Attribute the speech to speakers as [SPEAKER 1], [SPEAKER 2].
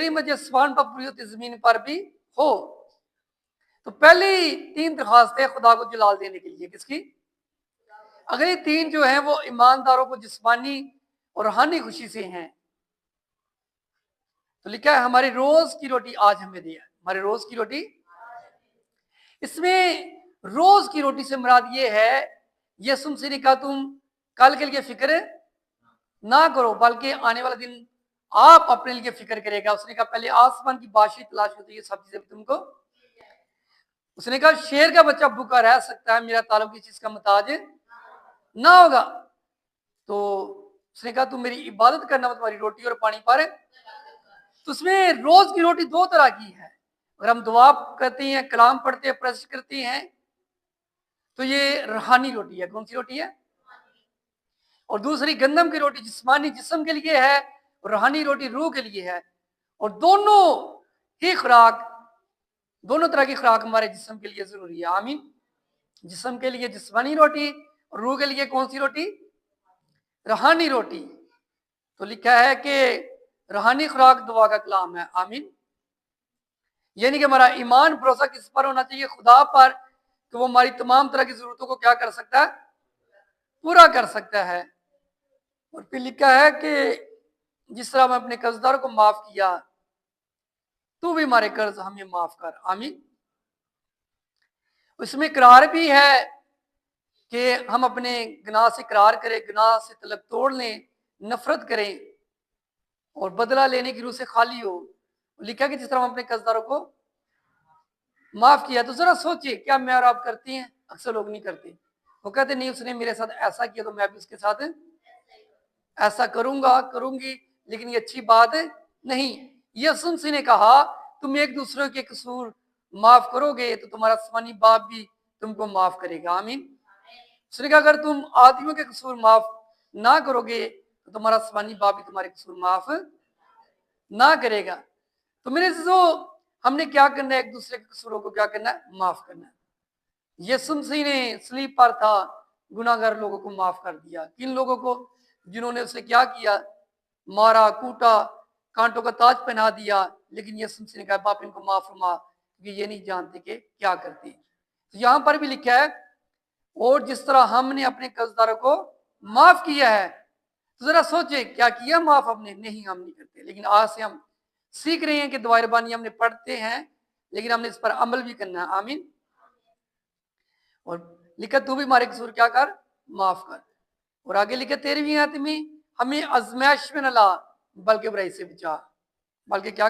[SPEAKER 1] करीम जसवान पर पूरी होती जमीन पर भी हो। तो पहली 3 दरखास्तें खुदा को जलाल देने के लिए, किसकी? अगली 3 जो है वो ईमानदारों को जिस्मानी और रूहानी खुशी से हैं। तो लिखा है हमारी रोज की रोटी आज हमें दिया। हमारी रोज की रोटी, इसमें रोज की रोटी से मुराद ये है, यसुम से ने कहा तुम कल के लिए फिक्र ना करो, बल्कि आने वाला दिन आप अपने लिए फिक्र करेगा। उसने कहा पहले आसमान की बादशाही तलाश होती है, सब चीजें तुमको। उसने कहा शेर का बच्चा भूखा रह सकता है, मेरा ताल्लुक किसी चीज का मुताज ना होगा। तो उसने कहा तुम मेरी इबादत करना, तुम्हारी रोटी और पानी पर। तो उसमें रोज की रोटी 2 तरह की है। अगर हम दुआ करते हैं, कलाम पढ़ते हैं, प्रेस करते हैं, तो ये रूहानी रोटी है। कौन सी रोटी है? और दूसरी गंदम की रोटी जिस्मानी जिस्म के लिए है, और रूहानी रोटी रूह के लिए है। और दोनों ही खुराक, दोनों तरह की खुराक हमारे जिस्म के लिए जरूरी है। आमीन। जिस्म के लिए जिस्मानी रोटी और रूह के लिए कौन सी रोटी? रूहानी रोटी। तो लिखा है कि रूहानी खुराक दुआ का कलाम है। आमीन। यानी कि हमारा ईमान भरोसा किस पर होना चाहिए? खुदा पर, कि वो हमारी तमाम तरह की जरूरतों को क्या कर सकता है? पूरा कर सकता है। और फिर लिखा है कि जिस तरह मैं अपने कर्जदारों को माफ किया, तू भी हमारे कर्ज हमें माफ कर। आमीन। इसमें इकरार भी है कि हम अपने गुनाह से इकरार करें, गुनाह से तलब तोड़ लें, नफरत करें और बदला लेने की रूह से खाली हो। लिखा कि जिस तरह हम अपने कर्जदारों को माफ किया। तो जरा सोचिए, क्या मैं और आप करते हैं? अक्सर लोग नहीं करते। वो कहते नहीं, उसने मेरे साथ ऐसा किया तो मैं भी उसके साथ ऐसा करूंगा, करूंगी, लेकिन ये अच्छी बात नहीं। यसुम सी ने कहा तुम एक दूसरे के कसूर माफ करोगे तो तुम्हारा आसमानी बाप भी तुमको माफ करेगा। आमीन। उसने कहा अगर तुम आदमियों के कसूर माफ ना करोगे तो तुम्हारा आसमानी बाप भी तुम्हारे कसूर माफ ना करेगा। तो मेरे जो हमने क्या करना है? एक दूसरे के कसूरों को क्या करना है? माफ करना है। यसुम मसीह ने सलीब पर था, गुनाहगार लोगों को माफ कर दिया। किन लोगों को? जिन्होंने उसे क्या किया? मारा, कूटा, कांटों का ताज पहना दिया। लेकिन यसुम मसीह ने कहा बाप इनको माफ फरमा, क्योंकि ये नहीं जानते कि क्या करते। तो यहां पर भी लिखा है और जिस तरह हमने अपने कर्जदारों को माफ किया है। तो जरा सोचे, क्या किया माफ हमने? नहीं, हम नहीं करते। लेकिन आज से हम सीख रहे हैं कि दुआ रबानी हमने पढ़ते हैं, लेकिन हमने इस पर अमल भी करना है। आमीन। और लिखा तू भी हमारे कसूर क्या कर? माफ कर। और आगे लिखा 13वीं आयत में हमें आजमाइश में न ला, बल्कि बुराई से बचा। बल्कि क्या